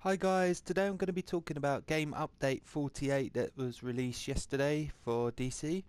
Hi guys, today I'm going to be talking about game update 48 that was released yesterday for DC.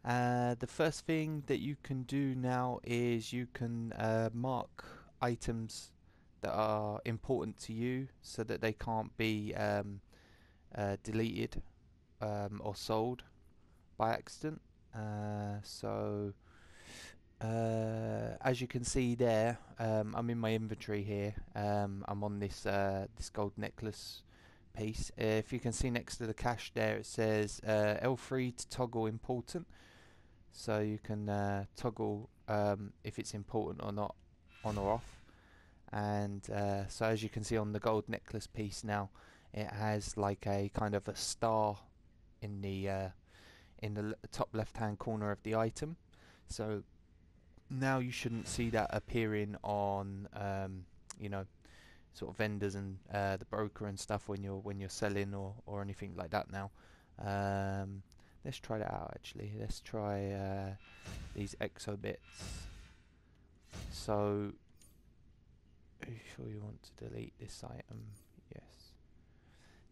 The first thing that you can do now is you can mark items that are important to you so that they can't be deleted or sold by accident. As you can see there, I'm in my inventory here. I'm on this gold necklace piece. If you can see next to the cache there, it says L3 to toggle important. So you can toggle if it's important or not, on or off. And so as you can see on the gold necklace piece now, it has like a kind of a star in the top left-hand corner of the item. So now you shouldn't see that appearing on sort of vendors and the broker and stuff when you're selling or anything like that now. Let's try that out actually. Let's try these exo bits. So are you sure you want to delete this item? Yes.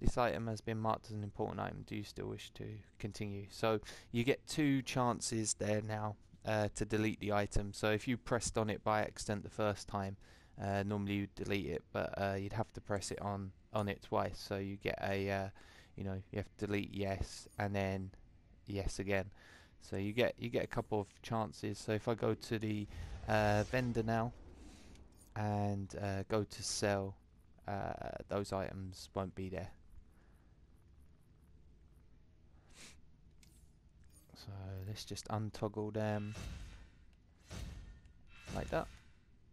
This item has been marked as an important item. Do you still wish to continue? So you get two chances there now to delete the item. So if you pressed on it by accident the first time, normally you'd delete it, but you'd have to press it on it twice. So you get a you have to delete yes and then yes again. So you get a couple of chances. So if I go to the vendor now and go to sell, those items won't be there. So let's just untoggle them like that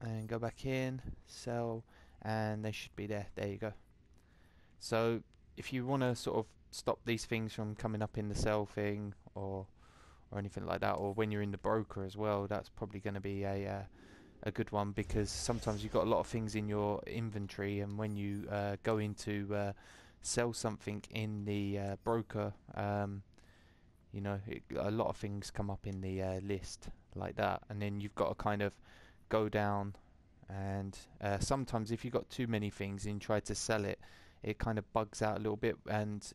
and go back in, sell, and they should be there. There you go. So if you want to sort of stop these things from coming up in the sell thing or anything like that, or when you're in the broker as well, that's probably going to be a good one, because sometimes you've got a lot of things in your inventory, and when you go into sell something in the broker, a lot of things come up in the list like that, and then you've got to kind of go down, and sometimes if you've got too many things and you try to sell it, it kind of bugs out a little bit and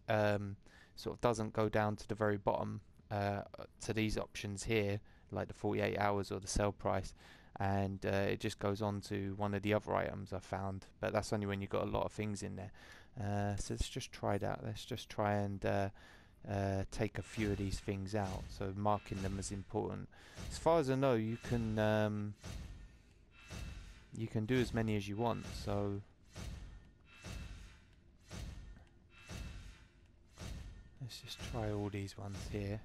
sort of doesn't go down to the very bottom to these options here, like the 48 hours or the sell price, and it just goes on to one of the other items I found, but that's only when you've got a lot of things in there. So let's just try that. Let's just try and take a few of these things out, so marking them as important. As far as I know, you can do as many as you want, so let's just try all these ones here.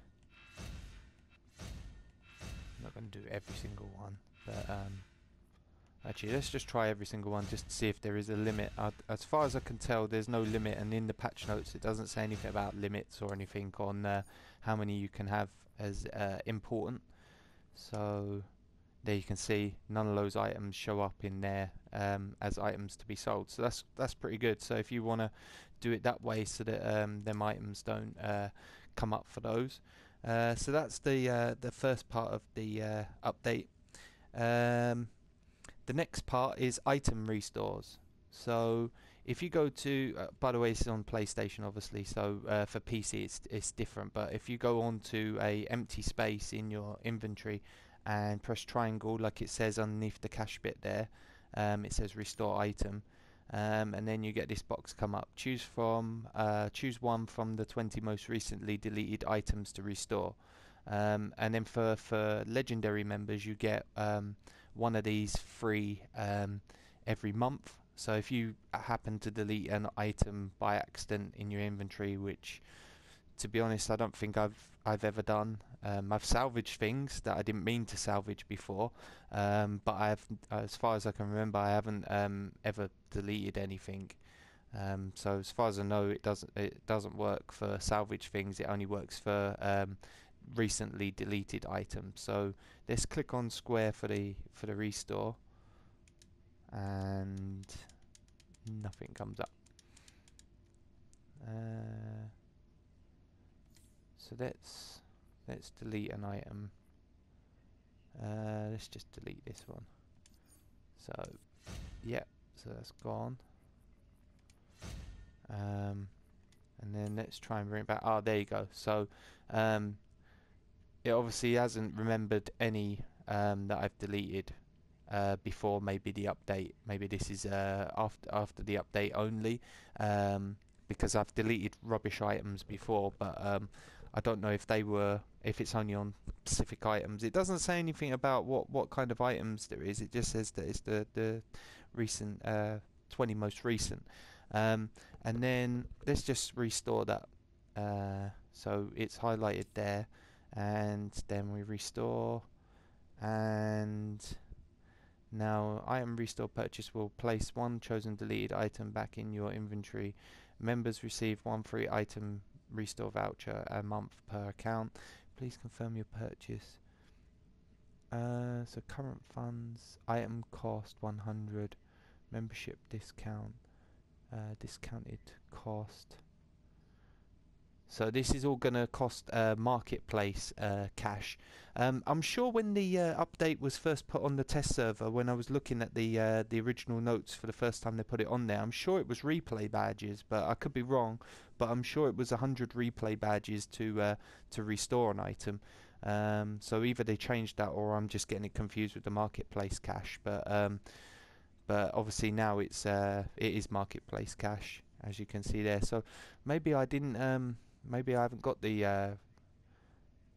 I'm not going to do every single one, but actually let's just try every single one just to see if there is a limit. As far as I can tell, there's no limit, and in the patch notes it doesn't say anything about limits or anything on how many you can have as important. So there you can see none of those items show up in there as items to be sold. So that's pretty good. So if you want to do it that way so that them items don't come up for those. So that's the first part of the update. The next part is item restores. So if you go to, by the way, this is on PlayStation obviously, so for PC it's different, but if you go on to a empty space in your inventory and press triangle like it says underneath the cache bit there, it says restore item, and then you get this box come up. Choose one from the 20 most recently deleted items to restore. And then for legendary members you get one of these free every month. So if you happen to delete an item by accident in your inventory, which to be honest I don't think I've ever done, I've salvaged things that I didn't mean to salvage before, but as far as I can remember, I haven't ever deleted anything. So as far as I know, it doesn't work for salvage things. It only works for recently deleted items. So let's click on square for the restore, and nothing comes up. So let's delete an item. Let's just delete this one. So yeah, so that's gone. And then let's try and bring it back. Oh, there you go. So it obviously hasn't remembered any that I've deleted before maybe the update. Maybe this is after the update only, because I've deleted rubbish items before, but I don't know if it's only on specific items. It doesn't say anything about what kind of items there is. It just says that it's the recent 20 most recent. And then let's just restore that. So it's highlighted there, and then we restore, and now item restore purchase will place one chosen deleted item back in your inventory. Members receive one free item restore voucher a month per account. Please confirm your purchase. So current funds, item cost 100, membership discount, discounted cost. So this is all going to cost marketplace cash. I'm sure when the update was first put on the test server, when I was looking at the original notes for the first time they put it on there, I'm sure it was replay badges, but I could be wrong. But I'm sure it was 100 replay badges to restore an item. So either they changed that, or I'm just getting it confused with the marketplace cash. But obviously now it is marketplace cash, as you can see there. So maybe I didn't. Maybe I haven't got the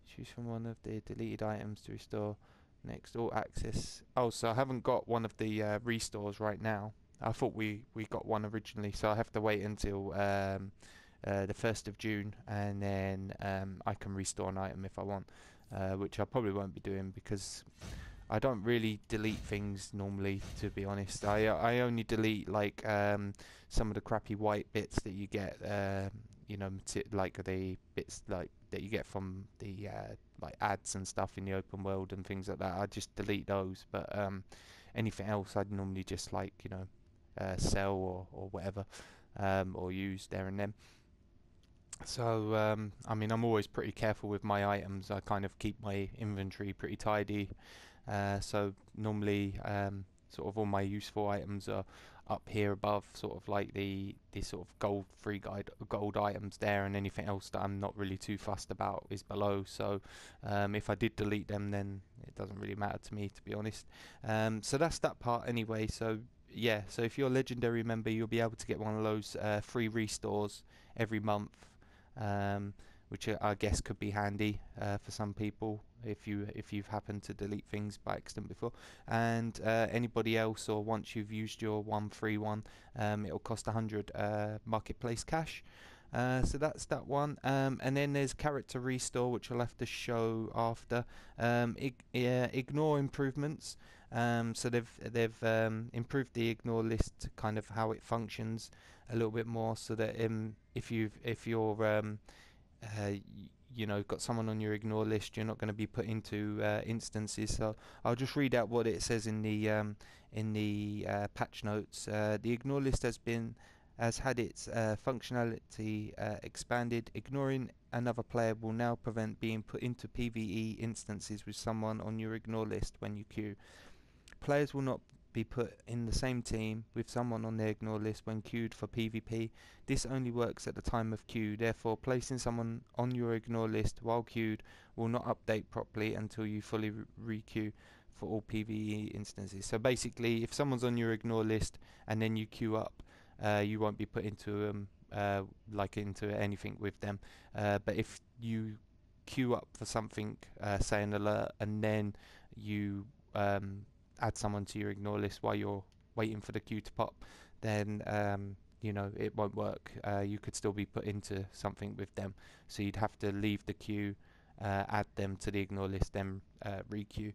choose from one of the deleted items to restore next all access. Oh, so I haven't got one of the restores right now. I thought we got one originally, so I have to wait until the 1st of June, and then I can restore an item if I want, which I probably won't be doing because I don't really delete things normally, to be honest. I only delete like some of the crappy white bits that you get, you know, like the bits like that you get from the like ads and stuff in the open world and things like that. I just delete those, but anything else I'd normally just, like, you know, sell or whatever, or use there and then. So I mean, I'm always pretty careful with my items. I kind of keep my inventory pretty tidy. So normally sort of all my useful items are up here above, sort of like the sort of gold items there, and anything else that I'm not really too fussed about is below. So if I did delete them, then it doesn't really matter to me, to be honest. So that's that part anyway. So yeah, so if you're a legendary member, you'll be able to get one of those free restores every month, which I guess could be handy for some people if you've happened to delete things by accident before. And anybody else, or once you've used your one free one, it'll cost 100 marketplace cash. So that's that one. And then there's character restore, which I'll have to show after. Ignore improvements. So they've improved the ignore list, kind of how it functions a little bit more, so that if you're you know, got someone on your ignore list, you're not going to be put into instances. So I'll just read out what it says in the patch notes. The ignore list has had its functionality expanded. Ignoring another player will now prevent being put into PvE instances with someone on your ignore list when you queue. Players will not be put in the same team with someone on their ignore list when queued for PvP. This only works at the time of queue. Therefore, placing someone on your ignore list while queued will not update properly until you fully re-queue for all PvE instances. So basically, if someone's on your ignore list and then you queue up, you won't be put into like into anything with them. But if you queue up for something, say an alert, and then you add someone to your ignore list while you're waiting for the queue to pop, then you know, it won't work. You could still be put into something with them, so you'd have to leave the queue, add them to the ignore list, then re-queue.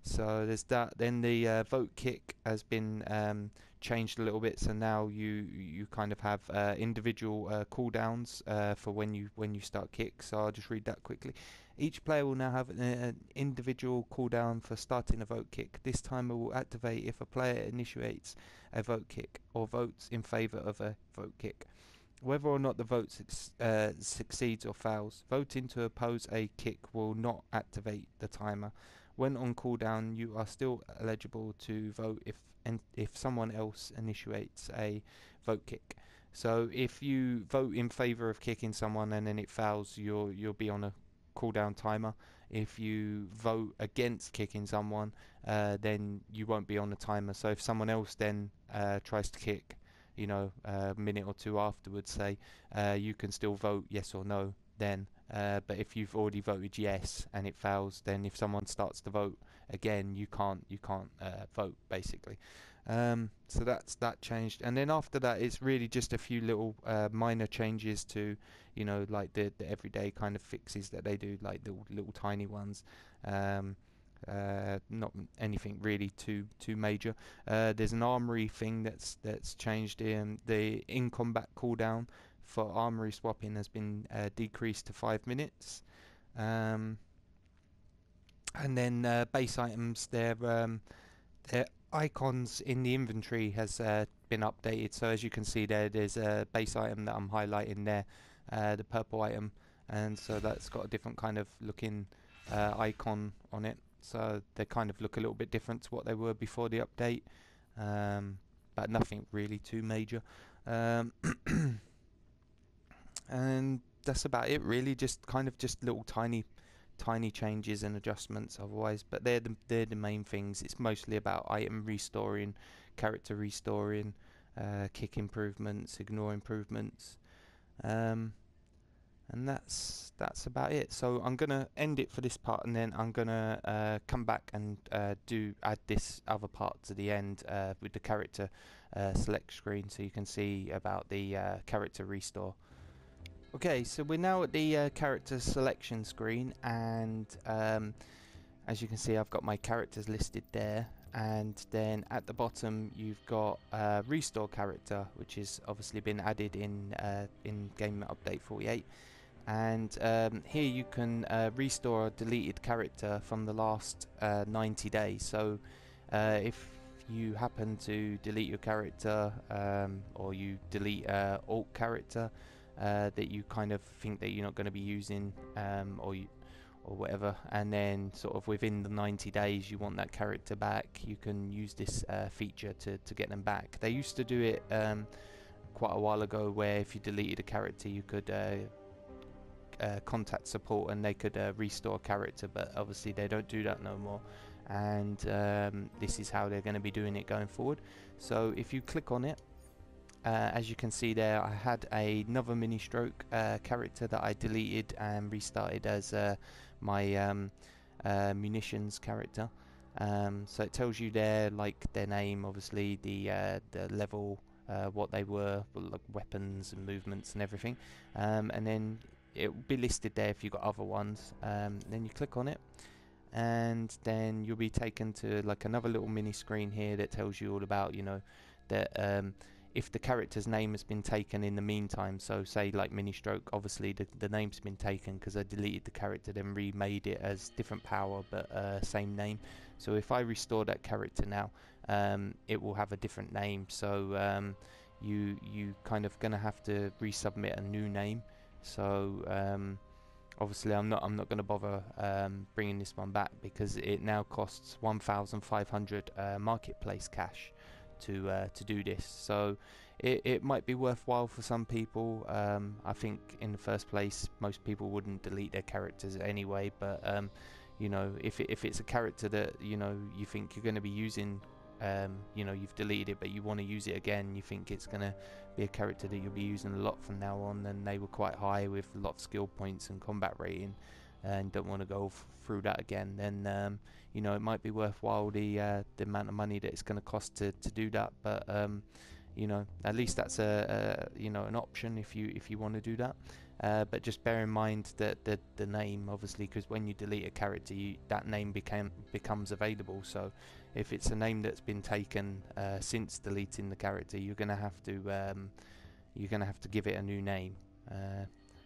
So there's that. Then the vote kick has been changed a little bit, so now you kind of have individual cooldowns for when you start kick. So I'll just read that quickly. Each player will now have an individual cooldown for starting a vote kick. This timer will activate if a player initiates a vote kick or votes in favour of a vote kick, whether or not the vote succeeds or fails. Voting to oppose a kick will not activate the timer. When on cooldown, you are still eligible to vote if someone else initiates a vote kick. So if you vote in favor of kicking someone and then it fails, you'll be on a cooldown timer. If you vote against kicking someone, then you won't be on a timer. So if someone else then tries to kick, you know, a minute or two afterwards, say, you can still vote yes or no then. But if you've already voted yes and it fails, then if someone starts to vote again, you can't vote basically. So that's that changed, and then after that, it's really just a few little minor changes to, you know, like the everyday kind of fixes that they do, like the little tiny ones. Not anything really too major. There's an armory thing that's changed. The in combat cooldown for armory swapping has been decreased to 5 minutes. And then base items, their icons in the inventory has been updated. So as you can see there's a base item that I'm highlighting there, the purple item, and so that's got a different kind of looking icon on it. So they kind of look a little bit different to what they were before the update, but nothing really too major. And that's about it really, just kind of just little tiny changes and adjustments otherwise, but they're the main things. It's mostly about item restoring, character restoring, kick improvements, ignore improvements, and that's about it. So I'm gonna end it for this part, and then I'm gonna come back and add this other part to the end with the character select screen, so you can see about the character restore. Okay, so we're now at the character selection screen, and as you can see I've got my characters listed there, and then at the bottom you've got restore character, which has obviously been added in game update 48, and here you can restore a deleted character from the last 90 days. So if you happen to delete your character, or you delete alt character that you kind of think that you're not going to be using, or whatever, and then sort of within the 90 days you want that character back, you can use this feature to get them back. They used to do it quite a while ago, where if you deleted a character you could contact support and they could restore a character, but obviously they don't do that no more, and this is how they're going to be doing it going forward. So if you click on it, as you can see there, I had another mini stroke character that I deleted and restarted as my munitions character. So it tells you there, like their name, obviously the level, what they were, like weapons and movements and everything, and then it will be listed there if you've got other ones. Then you click on it, and then you'll be taken to like another little mini screen here that tells you all about, you know, that if the character's name has been taken in the meantime, so say like mini stroke, obviously the name's been taken because I deleted the character, then remade it as different power but same name. So if I restore that character now, it will have a different name, so you kind of gonna have to resubmit a new name. So obviously I'm not going to bother bringing this one back, because it now costs 1,500 marketplace cash to do this. So it might be worthwhile for some people. I think in the first place most people wouldn't delete their characters anyway, but you know, if it's a character that, you know, you think you're going to be using, you know, you've deleted it but you want to use it again, you think it's going to be a character that you'll be using a lot from now on, and they were quite high with a lot of skill points and combat rating, and don't want to go through that again, then you know, it might be worthwhile the amount of money that it's going to cost to do that. But you know, at least that's you know, an option if you want to do that. But just bear in mind that the name, obviously, because when you delete a character, that name becomes available. So if it's a name that's been taken since deleting the character, you're gonna have to give it a new name.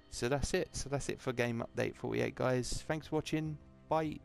So that's it. So that's it for game update 48, guys. Thanks for watching. Bye.